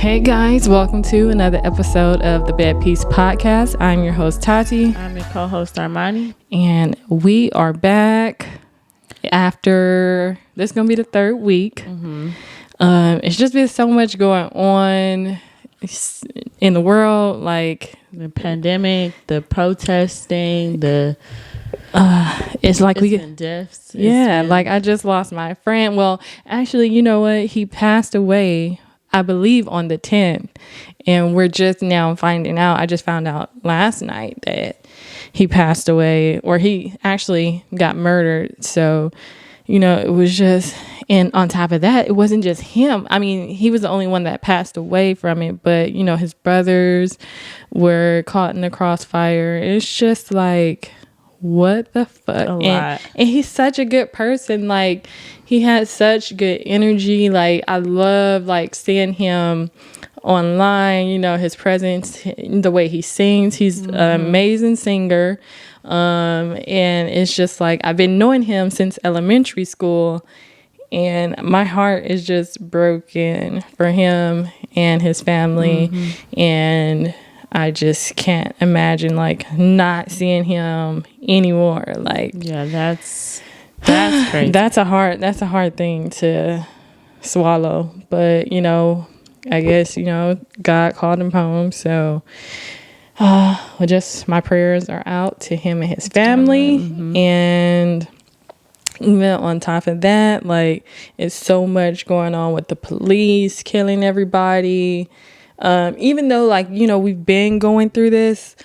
Hey guys, welcome to another episode of the Bad Peace Podcast. I'm your host Tati. I'm your co-host Armani. And we are back after, this is going to be the third week. Mm-hmm. It's just been so much going on in the world, like the pandemic, the protesting, it's like we get deaths. Like I just lost my friend. Well, actually, you know what? He passed away, I believe, on the 10th, and we're just now finding out. I just found out last night that he passed away, or he actually got murdered. So, you know, it was just, and on top of that, it wasn't just him. I mean, he was the only one that passed away from it, but, you know, his brothers were caught in the crossfire. It's just like, what the fuck? And he's such a good person. Like, he had such good energy. Like, I love, like, seeing him online, you know, his presence, the way he sings. He's an amazing singer. And it's just like, I've been knowing him since elementary school, and my heart is just broken for him and his family. And I just can't imagine, like, not seeing him anymore. Like, yeah, that's crazy. That's a hard thing to swallow. But, you know, I guess, you know, God called him home. So, just my prayers are out to him and his family. And even on top of that, like, it's so much going on with the police killing everybody. Even though, like, you know, we've been going through this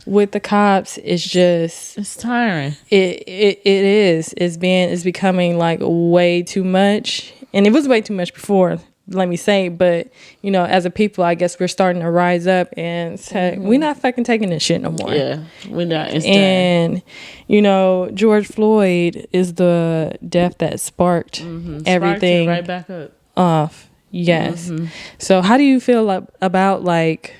with the cops, it's tiring. It is. It's becoming like way too much. And it was way too much before, let me say, but, you know, as a people, I guess we're starting to rise up and say, we're not fucking taking this shit no more. Yeah, we're not. And, you know, George Floyd is the death that sparked everything right back up off. Yes. So how do you feel about, like,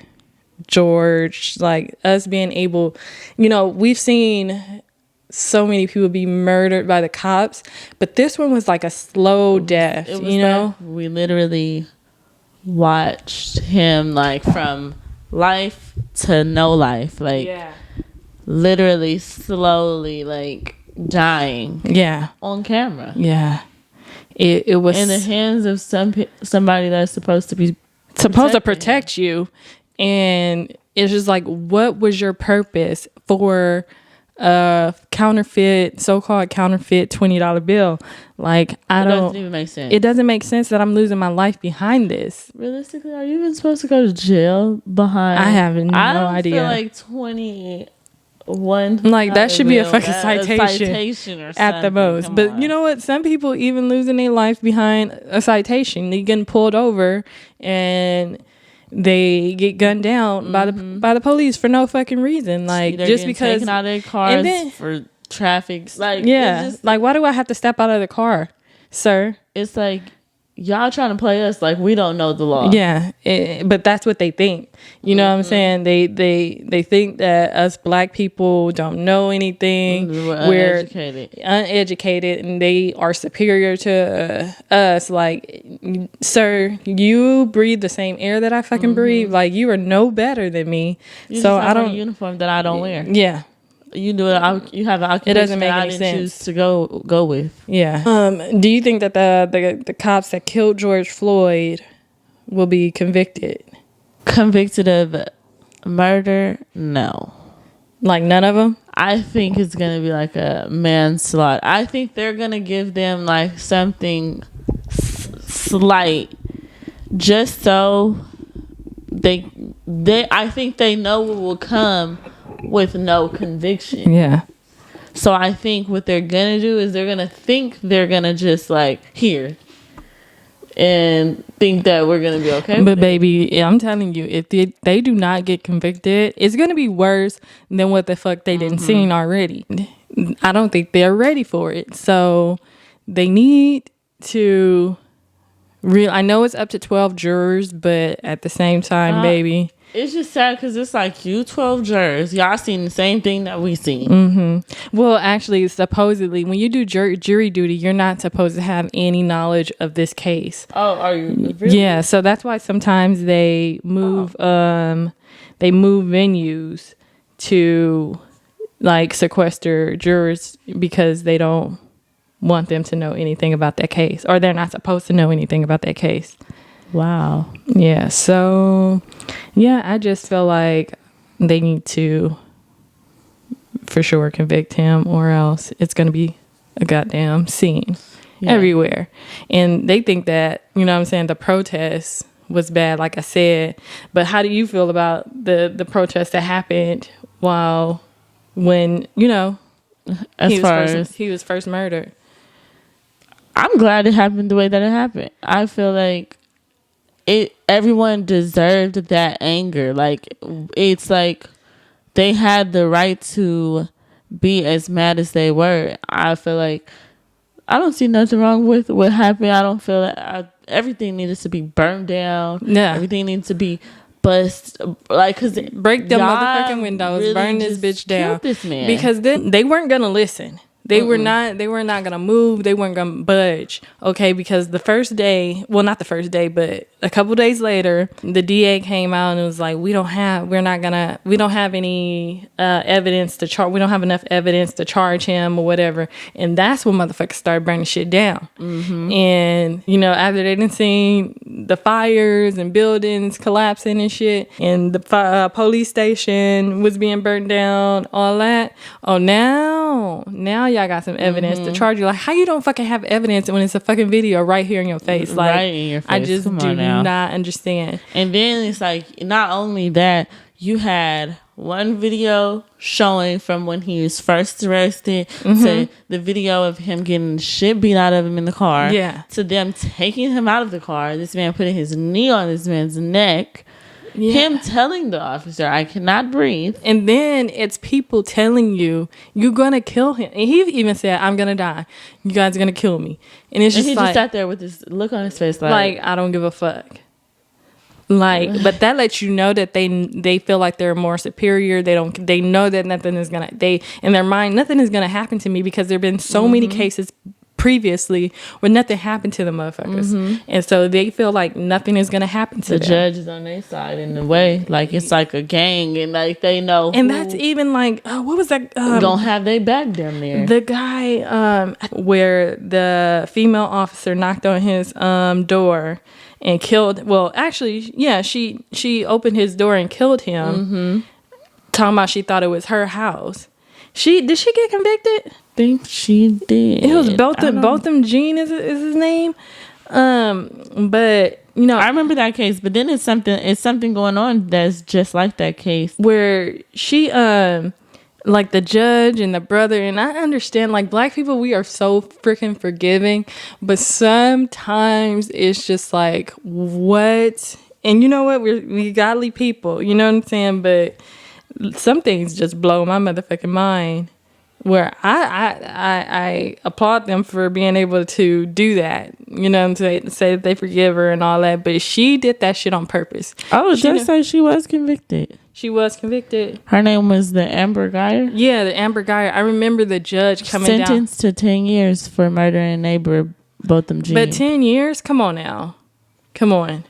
George, like, us being able, you know, we've seen so many people be murdered by the cops, but this one was like a slow death, you know? We literally watched him, like, from life to no life, like, literally slowly, like, dying on camera. It was in the hands of somebody that's supposed to protect you. And it's just like, what was your purpose for a so-called counterfeit $20 bill? Like, it doesn't even make sense. It doesn't make sense that I'm losing my life behind this. Realistically, are you even supposed to go to jail behind? I have no idea. I feel like 21. Like, that should be a fucking citation or something at the most. Come but on. You know what? Some people even losing their life behind a citation. They getting pulled over and they get gunned down by the police for no fucking reason. Like, just because taken out of their cars for traffic. Like, like, why do I have to step out of the car, sir? It's like, y'all trying to play us like we don't know the law. But that's what they think. You know what I'm saying? They think that us black people don't know anything. We're uneducated, and they are superior to us. Like, sir, you breathe the same air that I fucking breathe. Like, you are no better than me. So I don't a uniform that I don't wear. Yeah. You do it. You have an occupation it doesn't make that any I didn't sense choose to go with. Yeah. Do you think that the cops that killed George Floyd will be convicted? Convicted of murder? No. Like, none of them? I think it's gonna be like a manslaughter. I think they're gonna give them, like, something slight, just so they. I think they know what will come with no conviction. Yeah. So I think what they're gonna do is they're gonna think they're gonna just, like, here and think that we're gonna be okay. But baby, I'm telling you, if they do not get convicted, it's gonna be worse than what the fuck they didn't seen already. I don't think they're ready for it. So they need to I know it's up to 12 jurors, but at the same time, baby, It's just sad because it's like you 12 jurors, y'all seen the same thing that we seen. Well, actually, supposedly, when you do jury duty, you're not supposed to have any knowledge of this case. Oh, are you? Really? Yeah, so that's why sometimes they move venues to like sequester jurors because they don't want them to know anything about that case, or they're not supposed to know anything about that case. Wow. Yeah, so yeah, I just feel like they need to for sure convict him, or else it's going to be a goddamn scene everywhere. And they think that, you know what I'm saying, the protest was bad, like I said. But how do you feel about the protest that happened when, you know, he was first murdered? I'm glad it happened the way that it happened. I feel like everyone deserved that anger. Like, it's like they had the right to be as mad as they were. I feel like I don't see nothing wrong with what happened. I don't feel that everything needed to be burned down. Yeah, everything needs to be bust. Like, cause break them motherfucking windows, really burn this bitch down. This man. Because then they weren't gonna listen. They were not gonna move. They weren't gonna budge. Okay, because the first day, well, not the first day, but a couple days later, the DA came out and it was like, we don't have any evidence to charge. We don't have enough evidence to charge him or whatever. And that's when motherfuckers started burning shit down. And you know, after they didn't see the fires and buildings collapsing and shit, and the police station was being burnt down, all that. Oh, now y'all got some evidence to charge you. Like, how you don't fucking have evidence when it's a fucking video right here in your face? Like, right in your face. I just do not understand. And then it's like, not only that, you had one video showing from when he was first arrested to the video of him getting shit beat out of him in the car, to them taking him out of the car, this man putting his knee on this man's neck, him telling the officer, I cannot breathe. And then it's people telling you, you're gonna kill him. And he even said, I'm gonna die. You guys are gonna kill me. And it's just he just sat there with this look on his face like I don't give a fuck. Like, but that lets you know that they feel like they're more superior. They know that nothing is gonna, in their mind, nothing is gonna happen to me, because there have been so many cases previously where nothing happened to the motherfuckers. And so they feel like nothing is gonna happen to them. The judge is on their side in a way. Like, it's like a gang, and like they know. And that's even like, what was that? Don't have they back down there. The guy where the female officer knocked on his door and killed, well, actually, yeah, she opened his door and killed him. Talking about she thought it was her house. Did she get convicted? Think she did. It was Botham Jean is his name. But you know, I remember that case. But then it's something going on that's just like that case, where she like the judge and the brother, and I understand, like, black people, we are so freaking forgiving, but sometimes it's just like, what? And you know what? we godly people, you know what I'm saying? But some things just blow my motherfucking mind, where I applaud them for being able to do that, you know what I'm saying, say that they forgive her and all that, but she did that shit on purpose. Oh, just say she was convicted. She was convicted. Her name was the Amber Geyer? Yeah, the Amber Geyer. I remember the judge coming down. Sentenced to 10 years for murdering a neighbor, Botham Jean. But 10 years? Come on now. Come on.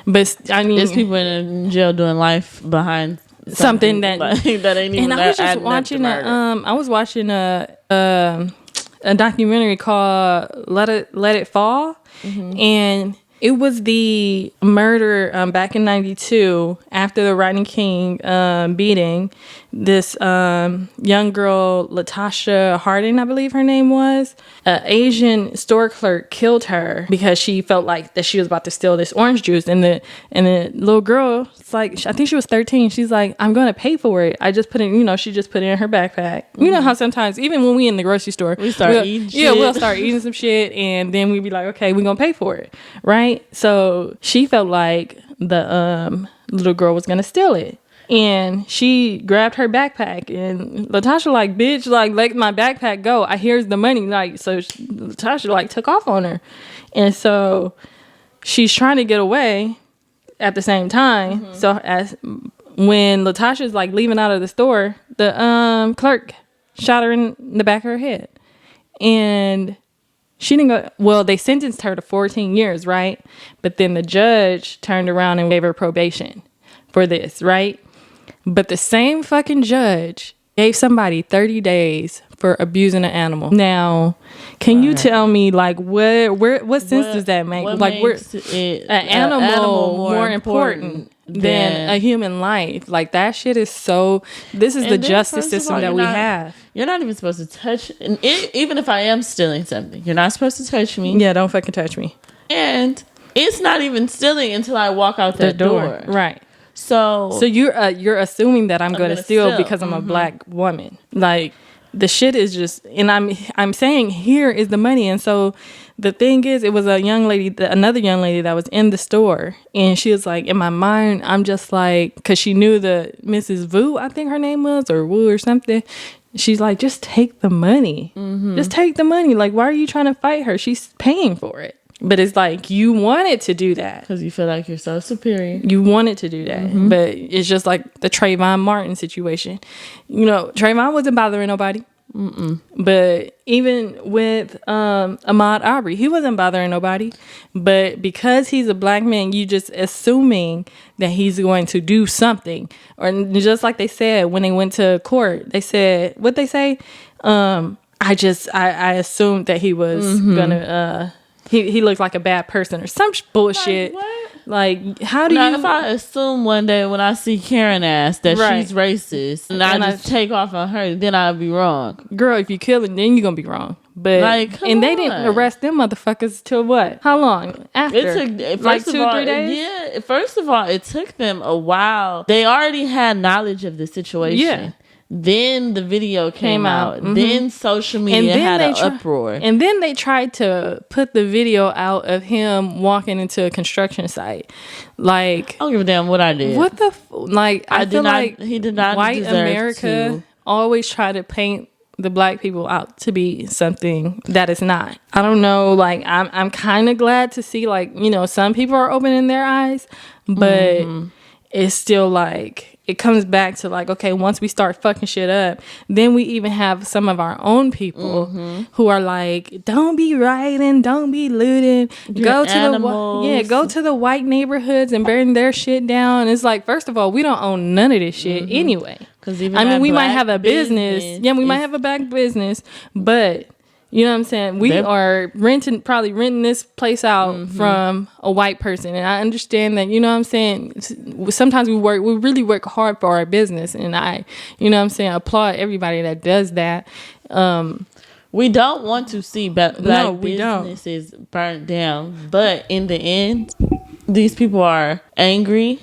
But, I mean, there's people in jail doing life behind something that ain't even. And I was just watching I was watching a documentary called Let It Fall, and it was the murder back in 92 after the Rodney King beating. This young girl, Latasha Hardin, I believe her name was, an Asian store clerk killed her because she felt like that she was about to steal this orange juice. And the little girl, it's like, I think she was 13. She's like, I'm going to pay for it. I just put it, she just put it in her backpack. You know how sometimes, even when we in the grocery store, we'll start eating shit. Yeah, we'll start eating some shit, and then we'd be like, okay, we're going to pay for it. Right? So she felt like the little girl was going to steal it. And she grabbed her backpack, and Latasha like, bitch, like, let my backpack go. Here's the money. Like, so Latasha like took off on her. And so she's trying to get away. at the same time. So as when Latasha's like leaving out of the store, the clerk shot her in the back of her head. And she didn't go, well, they sentenced her to 14 years, right? But then the judge turned around and gave her probation for this, right? But the same fucking judge gave somebody 30 days for abusing an animal. Now, can you tell me, like, what sense does that make? Like, an animal more important than a human life? Like, that shit is so... This is the justice system that we have. You're not even supposed to touch... And even if I am stealing something, you're not supposed to touch me. Yeah, don't fucking touch me. And it's not even stealing until I walk out that door. Right. So you're assuming that I'm going to steal because I'm a black woman. Like, the shit is just, and I'm saying here is the money. And so the thing is, it was a young lady, another young lady that was in the store, and she was like, in my mind, I'm just like, because she knew the Mrs. Vu, I think her name was, or Wu or something. She's like, just take the money. Just take the money. Like, why are you trying to fight her? She's paying for it. But it's like, you wanted to do that. Because you feel like you're so superior. You wanted to do that. But it's just like the Trayvon Martin situation. You know, Trayvon wasn't bothering nobody. But even with Ahmaud Arbery, he wasn't bothering nobody. But because he's a black man, you just assuming that he's going to do something. Or just like they said when they went to court, they said, what they say? I assumed that he was gonna... He looked like a bad person or some bullshit. Like, what? Like, how do you... If I assume one day when I see Karen ass that she's racist and I just take off on her, then I'll be wrong. Girl, if you kill it, then you're going to be wrong. But like, and they didn't arrest them motherfuckers till what? How long? After? It took like 2-3 days? Yeah. First of all, it took them a while. They already had knowledge of the situation. Yeah. Then the video came out. Then social media had an uproar. And then they tried to put the video out of him walking into a construction site. Like, I don't give a damn what I did. What the like? I feel like he did not. White America always try to paint the black people out to be something that is not. I don't know. Like, I'm kind of glad to see, like, you know, some people are opening their eyes, but it's still like, it comes back to like, okay, once we start fucking shit up, then we even have some of our own people who are like, don't be rioting, don't be looting, go to the white neighborhoods and burn their shit down. It's like, first of all, we don't own none of this shit anyway. Because we might have a business. Yeah, we might have a back business, but you know what I'm saying? We are probably renting this place out from a white person. And I understand that, you know what I'm saying? Sometimes we really work hard for our business. And I, you know what I'm saying, applaud everybody that does that. We don't want to see black businesses burnt down. But in the end, these people are angry.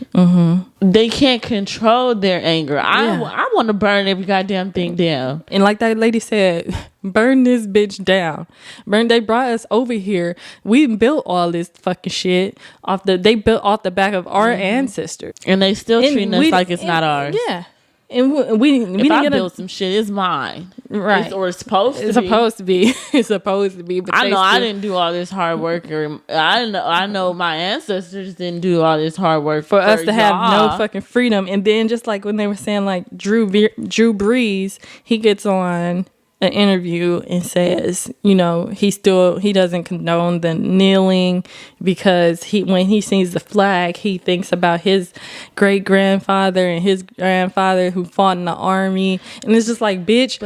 They can't control their anger. I want to burn every goddamn thing down. And like that lady said, burn this bitch down. They brought us over here. We built all this fucking shit they built off the back of our ancestors. And they still treating us like it's not ours. Yeah. And we if I build some shit, it's mine, right? Or it's supposed to be. It's supposed to be. But I know I didn't do all this hard work, or I know my ancestors didn't do all this hard work for us to have no fucking freedom. And then just like when they were saying, like Drew Brees, he gets on an interview and says, you know, he doesn't condone the kneeling because when he sees the flag, he thinks about his great grandfather and his grandfather who fought in the army. And it's just like, bitch,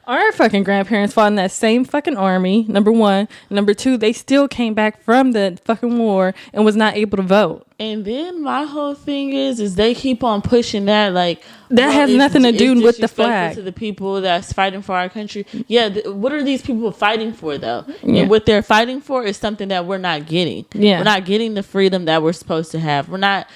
our fucking grandparents fought in that same fucking army. Number one. Number two, they still came back from the fucking war and was not able to vote. And then my whole thing is they keep on pushing that, like, that has nothing to do with the flag. To the people that's fighting for our country. Yeah, what are these people fighting for, though? Yeah. And what they're fighting for is something that we're not getting. Yeah. We're not getting the freedom that we're supposed to have. We're not...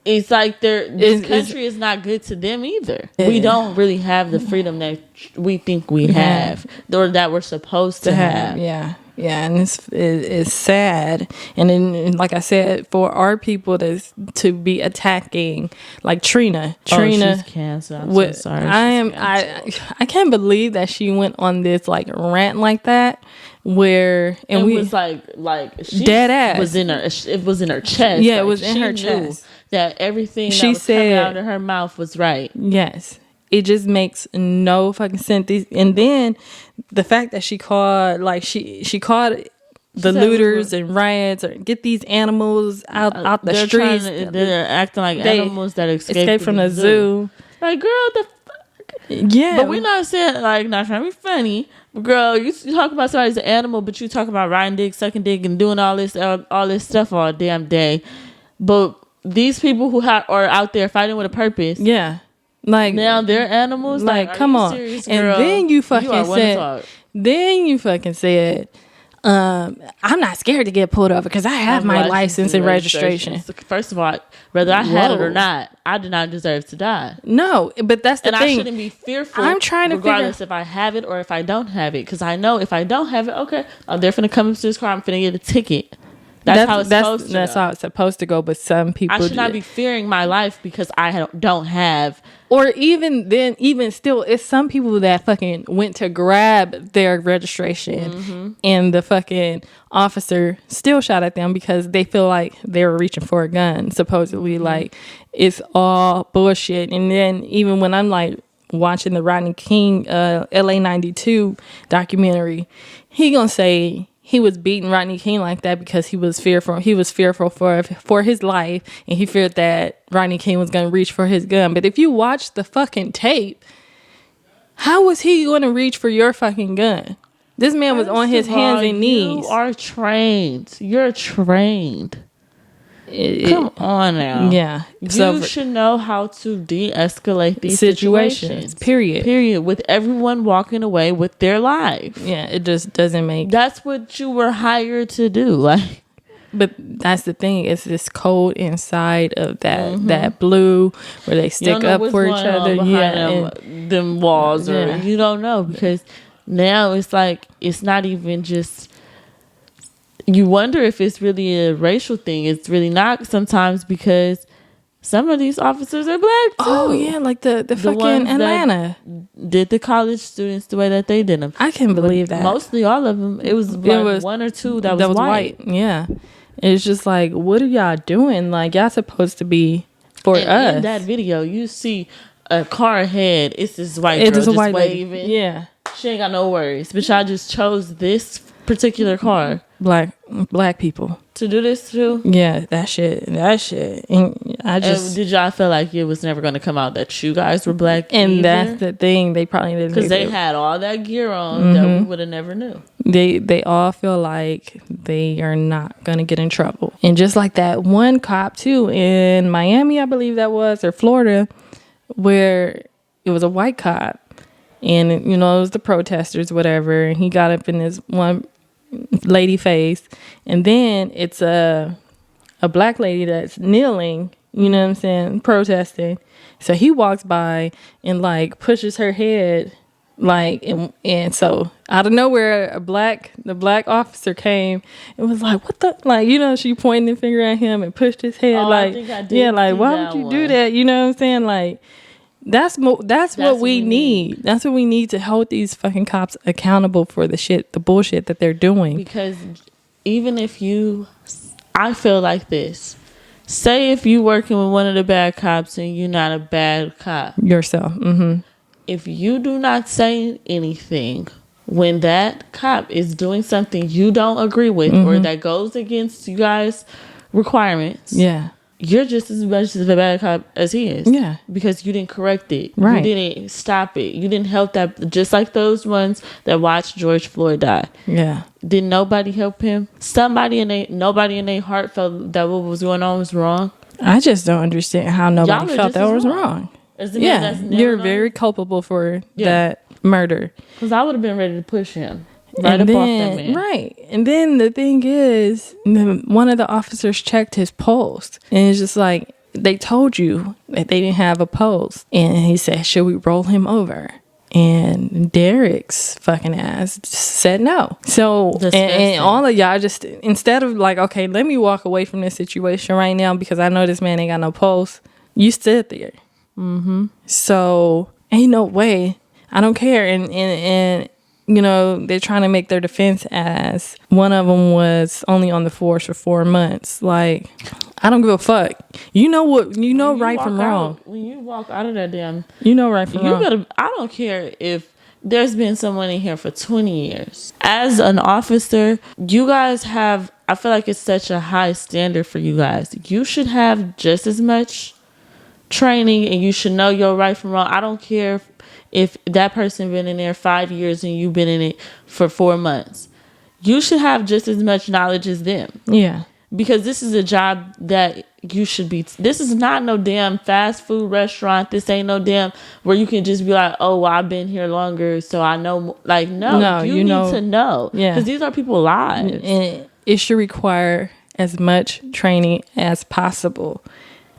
It's like this country is not good to them either. Yeah. We don't really have the freedom that we think we have, or that we're supposed to have. Yeah. Yeah, and it's sad. And then, like I said, for our people to be attacking, like Trina, she's canceled. I'm so sorry. I can't believe that she went on this like rant like that, where and it was like she dead ass it was in her chest. Yeah, it was in her chest that everything that was coming out of her mouth was right. Yes. It just makes no fucking sense. And then the fact that she called the looters and riots, or get these animals out the streets. They're acting like animals that escaped from the zoo. Like, girl, the fuck? Yeah. But we're not saying, like, not trying to be funny. Girl, you talk about somebody's an animal, but you talk about riding dick, sucking dick, and doing all this stuff all damn day. But these people who are out there fighting with a purpose. Yeah. Like, now they're animals. Like, come on. Serious, and then you fucking said, I'm not scared to get pulled over because I have my license and registration. First of all, whether I had it or not, I do not deserve to die. No, but that's the thing. And I shouldn't be fearful. I'm trying to regardless if I have it or if I don't have it, because I know if I don't have it, okay, they're finna come up to this car. I'm finna get a ticket. That's how it's supposed to go. That's how it's supposed to go. But some people, I should not be fearing my life because I don't have. Or even still, it's some people that fucking went to grab their registration, and the fucking officer still shot at them because they feel like they were reaching for a gun. Supposedly, like, it's all bullshit. And then even when I'm like watching the Rodney King LA 92 documentary, he gonna say he was beating Rodney King like that because he was fearful. He was fearful for his life, and he feared that Rodney King was going to reach for his gun. But if you watch the fucking tape, how was he going to reach for your fucking gun? This man was on his hands and knees. You are trained. You're trained. Come on now. Yeah. You should know how to de-escalate these situations. Period. With everyone walking away with their life. Yeah, it just doesn't make... That's what you were hired to do. Like, but that's the thing. It's this code inside of that blue where they stick up for each other. Yeah, them walls, or you don't know, because now it's like it's not even just. You wonder if it's really a racial thing. It's really not sometimes, because some of these officers are black too. Oh yeah, like the fucking Atlanta did the college students the way that they did them. I can't believe that. Mostly all of them. It was one or two that was white. Yeah, it's just like, what are y'all doing? Like, y'all supposed to be for us. In that video, you see a car ahead. It's this white girl just waving. Yeah, she ain't got no worries. But y'all just chose this particular car. Black people to do this too. Yeah, that shit. And did y'all feel like it was never going to come out that you guys were black? And that's the thing. They probably didn't, because they had all that gear on that we would have never knew. They all feel like they are not going to get in trouble. And just like that one cop too in Miami, I believe that was, or Florida, where it was a white cop, and it was the protesters, whatever. And he got up in this one lady face, and then it's a black lady that's kneeling, you know what I'm saying, protesting. So he walks by and like pushes her head, like, and so out of nowhere the black officer came and was like, what the, like, she pointed the finger at him and pushed his head, like, like, why would you do that, you know what I'm saying? Like, that's what we need. That's what we need to hold these fucking cops accountable for the bullshit that they're doing. Because even if I feel like this. Say if you working with one of the bad cops and you're not a bad cop yourself. Mm-hmm. If you do not say anything when that cop is doing something you don't agree with or that goes against you guys' requirements. Yeah. You're just as much of a bad cop as he is. Yeah. Because you didn't correct it. Right. You didn't stop it. You didn't help that. Just like those ones that watched George Floyd die. Yeah. Did nobody help him? Nobody in their heart felt that what was going on was wrong. I just don't understand how nobody felt that was wrong. Yeah. You're very culpable for that murder. Because I would have been ready to push him. Right up off that man. Right. And then the thing is, one of the officers checked his pulse. And it's just like, they told you that they didn't have a pulse. And he said, should we roll him over? And Derek's fucking ass said no. So, and all of y'all just, instead of like, okay, let me walk away from this situation right now because I know this man ain't got no pulse, you stood there. So, ain't no way. I don't care. And you know, they're trying to make their defense as one of them was only on the force for 4 months. Like, I don't give a fuck. You know what? You know right from wrong. When you walk out of that damn, you know right from wrong. I don't care if there's been someone in here for 20 years. As an officer, you guys have. I feel like it's such a high standard for you guys. You should have just as much training, and you should know your right from wrong. I don't care if that person been in there 5 years and you've been in it for 4 months. You should have just as much knowledge as them. Yeah. Because this is a job that you should be. This is not no damn fast food restaurant. This ain't no damn where you can just be like, oh, well, I've been here longer, so I know. Like, no, you need to know. Yeah. Because these are people's lives. And it should require as much training as possible.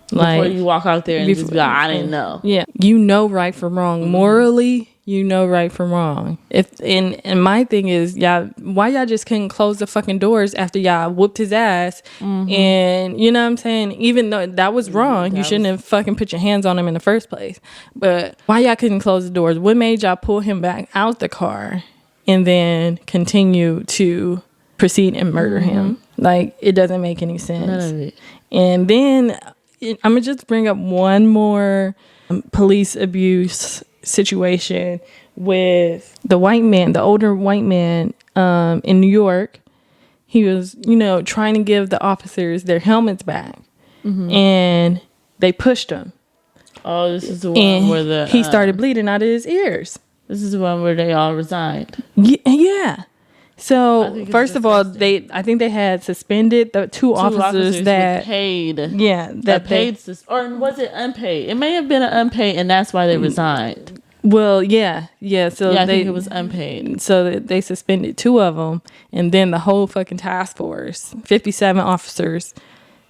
Before you walk out there and just be like, I didn't know. Yeah. You know right from wrong. Morally, you know right from wrong. And my thing is, y'all, why y'all just couldn't close the fucking doors after y'all whooped his ass? And you know what I'm saying? Even though that was wrong, you shouldn't have fucking put your hands on him in the first place. But why y'all couldn't close the doors? What made y'all pull him back out the car and then continue to proceed and murder him? Like, it doesn't make any sense. None of it. And then I'm going to just bring up one more police abuse situation with the white man, the older white man in New York. He was, you know, trying to give the officers their helmets back. And they pushed him. Oh, this is the one where he started bleeding out of his ears. This is the one where they all resigned. Yeah. So first of all, I think they had suspended the two officers that paid. Yeah, that paid, or was it unpaid? It may have been an unpaid, and that's why they resigned. Well, yeah. So I think it was unpaid. So they suspended 2 of them, and then the whole fucking task force, 57 officers,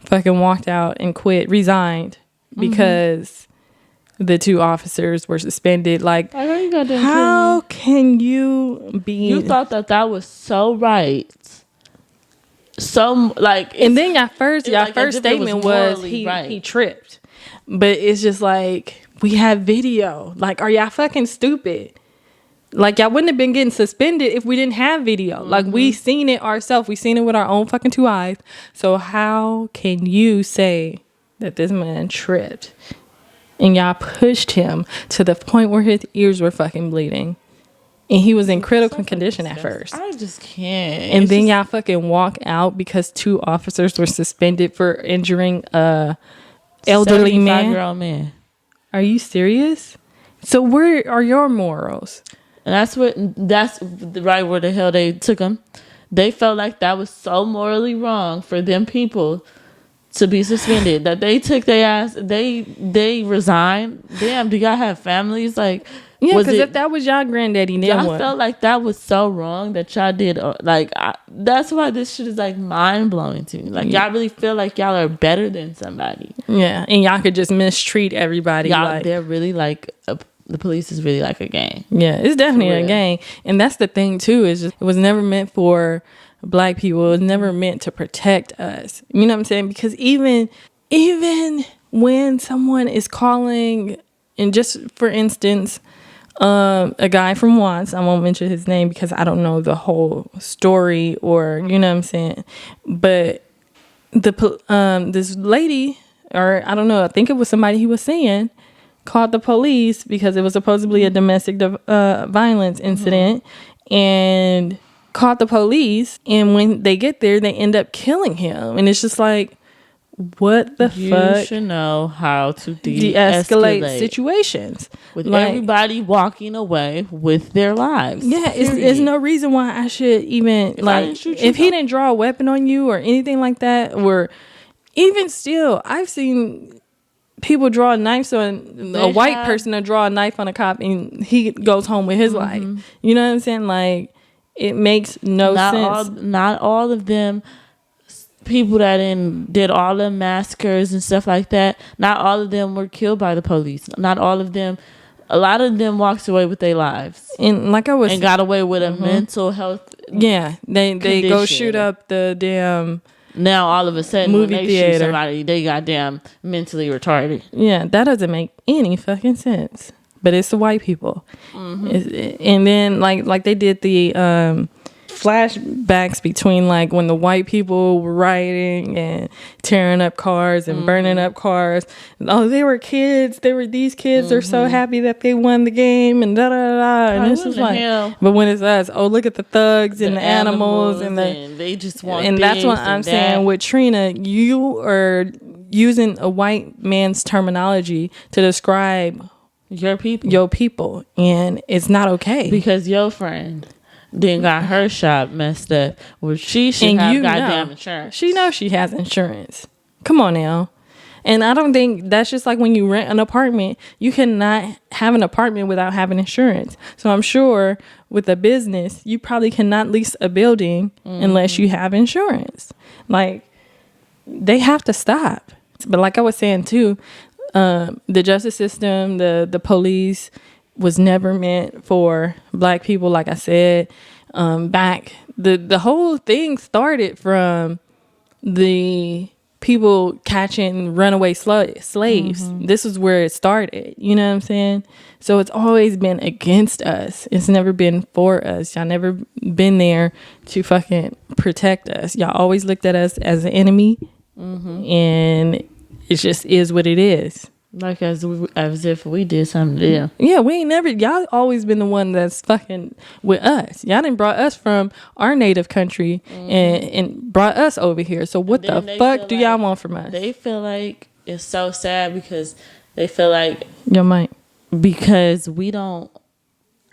fucking walked out and resigned because the 2 officers were suspended. Like, how can you be? You thought that was so right. So and then your first statement was he tripped, but it's just like, we have video. Like, are y'all fucking stupid? Like, y'all wouldn't have been getting suspended if we didn't have video. Like, we seen it ourselves. We seen it with our own fucking 2 eyes. So how can you say that this man tripped? And y'all pushed him to the point where his ears were fucking bleeding. And he was in critical condition at first. I just can't. And then y'all fucking walk out because 2 officers were suspended for injuring a elderly man. 75-year-old man. Are you serious? So where are your morals? And that's right where the hell they took him. They felt like that was so morally wrong for them people to be suspended that they took their ass. They resigned. Damn, do y'all have families? Like, yeah, because if that was y'all granddaddy, then y'all felt like that was so wrong that y'all did. That's why this shit is like mind blowing to me. Like, y'all really feel like y'all are better than somebody. Yeah, and y'all could just mistreat everybody. Y'all, they're really like the police is really like a gang. Yeah, it's definitely a gang, and that's the thing too. Is just, it was never meant for Black people. It was never meant to protect us. You know what I'm saying? Because even when someone is calling, and just for instance, a guy from Watts, I won't mention his name because I don't know the whole story, or you know what I'm saying, but this lady, or I don't know, I think it was somebody he was seeing, called the police because it was supposedly a domestic violence incident, and called the police, and when they get there they end up killing him. And it's just like, what the fuck? You should know how to de-escalate situations with everybody walking away with their lives. Yeah, it's no reason why I should even if he didn't draw a weapon on you or anything like that, or even still, I've seen people draw knives on a white person to draw a knife on a cop, and he goes home with his life. You know what I'm saying? Like, it makes no sense. Not all of them people that did all the massacres and stuff like that. Not all of them were killed by the police. Not all of them a lot of them walked away with their lives, and like I was, and got away with a mental health. Yeah, they go shoot up the damn. Now all of a sudden, movie when they theater. shoot somebody, they goddamn mentally retarded. Yeah, that doesn't make any fucking sense. But it's the white people, and then like they did the flashbacks between like when the white people were rioting and tearing up cars and burning up cars. Oh, they were kids. These kids are so happy that they won the game and da da da. And this is like, but when it's us, oh, look at the thugs and the animals and they just want. And that's what I'm saying with Trina. You are using a white man's terminology to describe your people, and it's not okay because your friend then got her shop messed up. Well, she should have goddamn insurance. She knows she has insurance. Come on now. And I don't think that's just like when you rent an apartment. You cannot have an apartment without having insurance. So I'm sure with a business, you probably cannot lease a building unless you have insurance. Like, they have to stop. But like I was saying too, the justice system, the police was never meant for black people. Like I said, back the whole thing started from the people catching runaway slaves. This is where it started. You know what I'm saying? So it's always been against us. It's never been for us. Y'all never been there to fucking protect us. Y'all always looked at us as an enemy, and it just is what it is. Like as if we did something to them. Yeah, we ain't never. Y'all always been the one that's fucking with us. Y'all done brought us from our native country and brought us over here. So what the fuck do y'all want from us? They feel like it's so sad because they feel like your mic because we don't.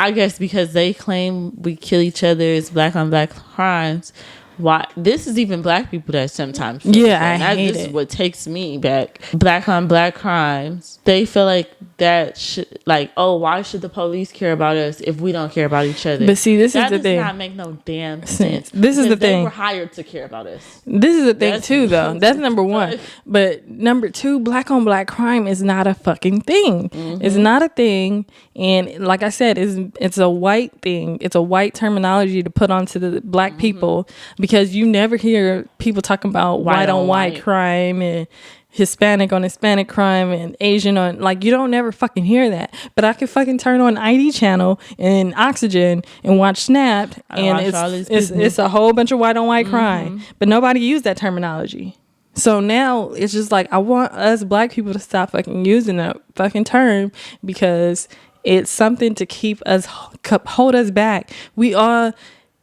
I guess because they claim we kill each other as black on black crimes. Why this is even black people that sometimes feel this is what takes me back. Black on black crimes, they feel like that should, like, oh, why should the police care about us if we don't care about each other? But see, this is the thing. That does not make no damn sense. This is the thing. They were hired to care about us. This is the thing too, though. That's number one. But number two, black on black crime is not a fucking thing. It's not a thing. And like I said, it's a white thing. It's a white terminology to put onto the black people, because you never hear people talking about white on white crime and Hispanic on Hispanic crime and Asian on, like, you don't never fucking hear that. But I can fucking turn on ID channel and Oxygen and watch Snapped, and it's a whole bunch of white on white crime. But nobody used that terminology. So now it's just like, I want us black people to stop fucking using that fucking term, because it's something to keep us, hold us back. We all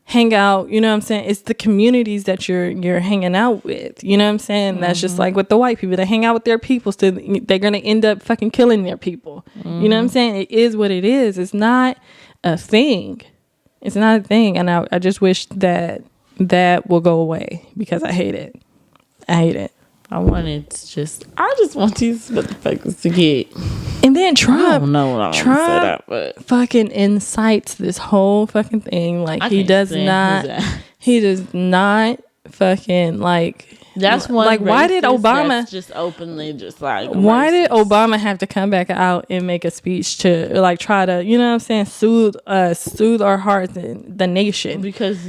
hang out, you know what I'm saying? It's the communities that you're hanging out with, you know what I'm saying? That's just like with the white people. They hang out with their people, so they're going to end up fucking killing their people. You know what I'm saying? It is what it is. It's not a thing. It's not a thing. And I just wish that will go away, because I hate it. I hate it. I just want these motherfuckers to get. And then Trump, I don't know what I'm Trump say that, but fucking incites this whole fucking thing. Like, he does not fucking, like, that's one. Like, why did Obama just openly just like? Why did Obama have to come back out and make a speech to, like, try to, you know what I'm saying, soothe our hearts and the nation? Because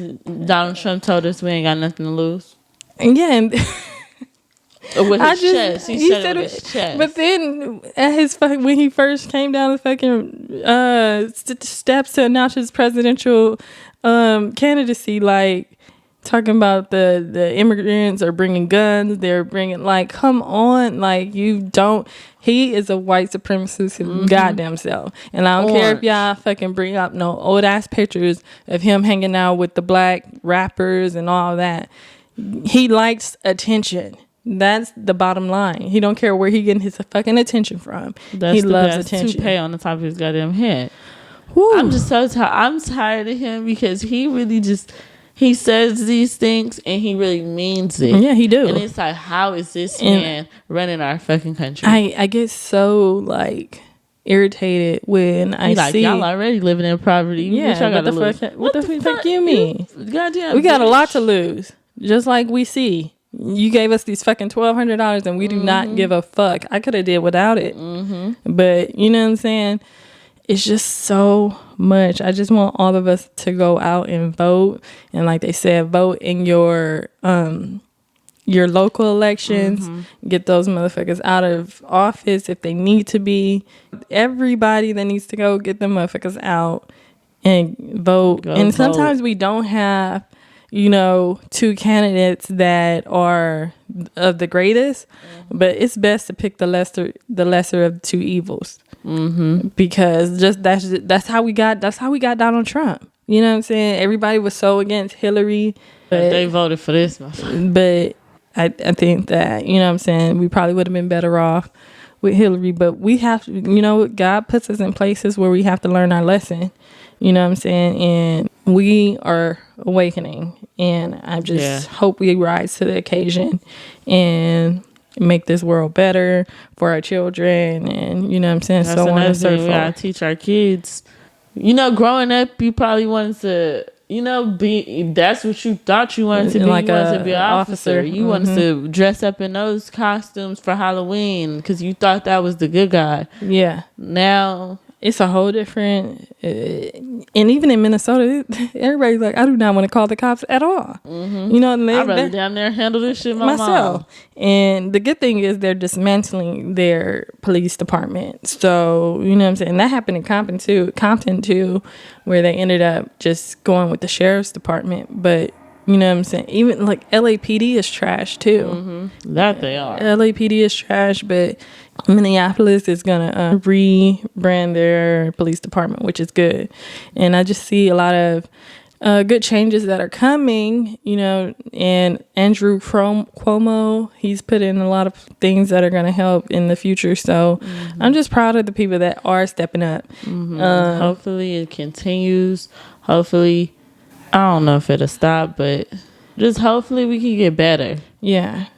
Donald Trump told us we ain't got nothing to lose. And yeah, and with his chest, he said it with his chest. But then at his when he first came down the fucking steps to announce his presidential candidacy, like, talking about the immigrants are bringing guns, they're bringing, like, come on, like, he is a white supremacist his goddamn self. And I don't care if y'all fucking bring up no old ass pictures of him hanging out with the black rappers and all that. He likes attention. That's the bottom line. He don't care where he getting his fucking attention from. He loves attention. Toupee on the top of his goddamn head. Woo. I'm just so tired. I'm tired of him, because he really he says these things and he really means it. Yeah, he do. And it's like, how is this man running our fucking country? I get so, like, irritated when I see y'all already living in poverty. Yeah, what the fuck you mean? Goddamn, we got a lot to lose. Just like we see. You gave us these fucking $1,200 and we do not give a fuck. I could have did without it. But, you know what I'm saying? it's just so much. I just want all of us to go out and vote. And like they said, vote in your local elections. Get those motherfuckers out of office if they need to be. Everybody that needs to go, get them motherfuckers out and vote. And sometimes we don't have, two candidates that are of the greatest, but it's best to pick the lesser of the two evils. Because that's how we got Donald Trump. You know what I'm saying? Everybody was so against Hillary, but they voted for this. But I think that, you know what I'm saying, we probably would have been better off with Hillary. But we have to, God puts us in places where we have to learn our lesson. You know what I'm saying? And we are awakening. And I just hope we rise to the occasion and make this world better for our children. And, you know what I'm saying? That's so on and so forth. We got to teach our kids. Growing up, you probably wanted to, that's what you thought you wanted to be. Like you wanted to be an officer. You wanted to dress up in those costumes for Halloween because you thought that was the good guy. Yeah. Now it's a whole different, and even in Minnesota, everybody's like, I do not want to call the cops at all. I'd rather down there handle this shit myself. And the good thing is they're dismantling their police department. So, you know what I'm saying? That happened in Compton too, where they ended up just going with the sheriff's department. But, you know what I'm saying? Even like LAPD is trash too. That they are. LAPD is trash, but Minneapolis is going to rebrand their police department, which is good. And I just see a lot of good changes that are coming, and Andrew Cuomo, he's put in a lot of things that are going to help in the future. So I'm just proud of the people that are stepping up. Hopefully it continues. Hopefully, I don't know if it'll stop, but just hopefully we can get better. Yeah,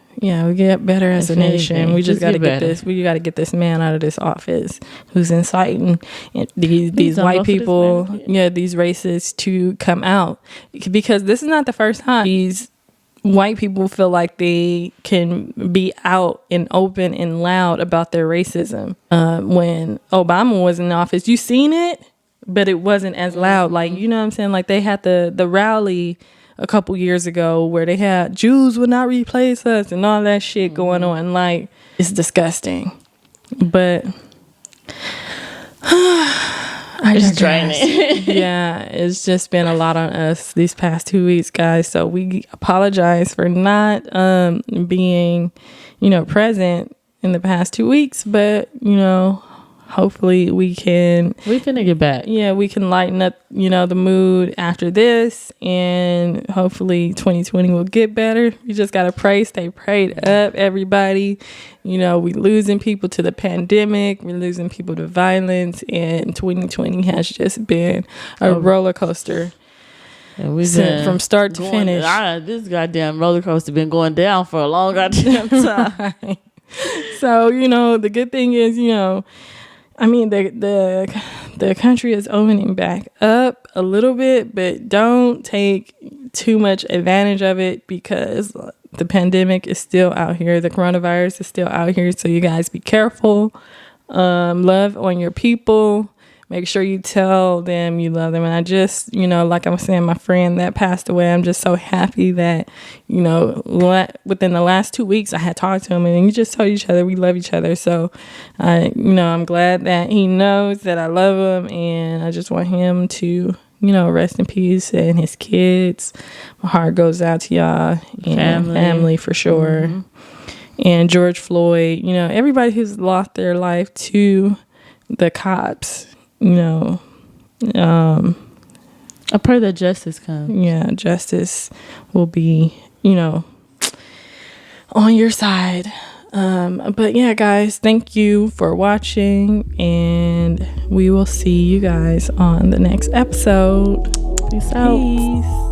we get better as a nation. We just got to get this. We got to get this man out of this office who's inciting these white people, these racists to come out, because this is not the first time these white people feel like they can be out and open and loud about their racism. When Obama was in office, you seen it, but it wasn't as loud. Like, you know what I'm saying? Like they had the rally a couple years ago where they had Jews would not replace us and all that shit going on. Like, it's disgusting. But it's draining. Yeah, it's just been a lot on us these past 2 weeks, guys. So we apologize for not being, present in the past 2 weeks. But, hopefully we finna get back. Yeah, we can lighten up, the mood after this, and hopefully 2020 will get better. We just gotta pray, stay prayed up, everybody. We losing people to the pandemic, we're losing people to violence, and 2020 has just been a roller coaster. And we've been from start to finish. This goddamn roller coaster been going down for a long goddamn time. Right. So, the good thing is, the country is opening back up a little bit, but don't take too much advantage of it, because the pandemic is still out here. The coronavirus is still out here. So you guys be careful. Love on your people. Make sure you tell them you love them. And I just, like I was saying, my friend that passed away, I'm just so happy that, within the last 2 weeks I had talked to him, and we just told each other we love each other. So, I'm glad that he knows that I love him, and I just want him to, rest in peace, and his kids. My heart goes out to y'all and family for sure. And George Floyd, everybody who's lost their life to the cops. I pray that justice comes. Yeah, justice will be, on your side. But yeah, guys, thank you for watching, and we will see you guys on the next episode. Peace out.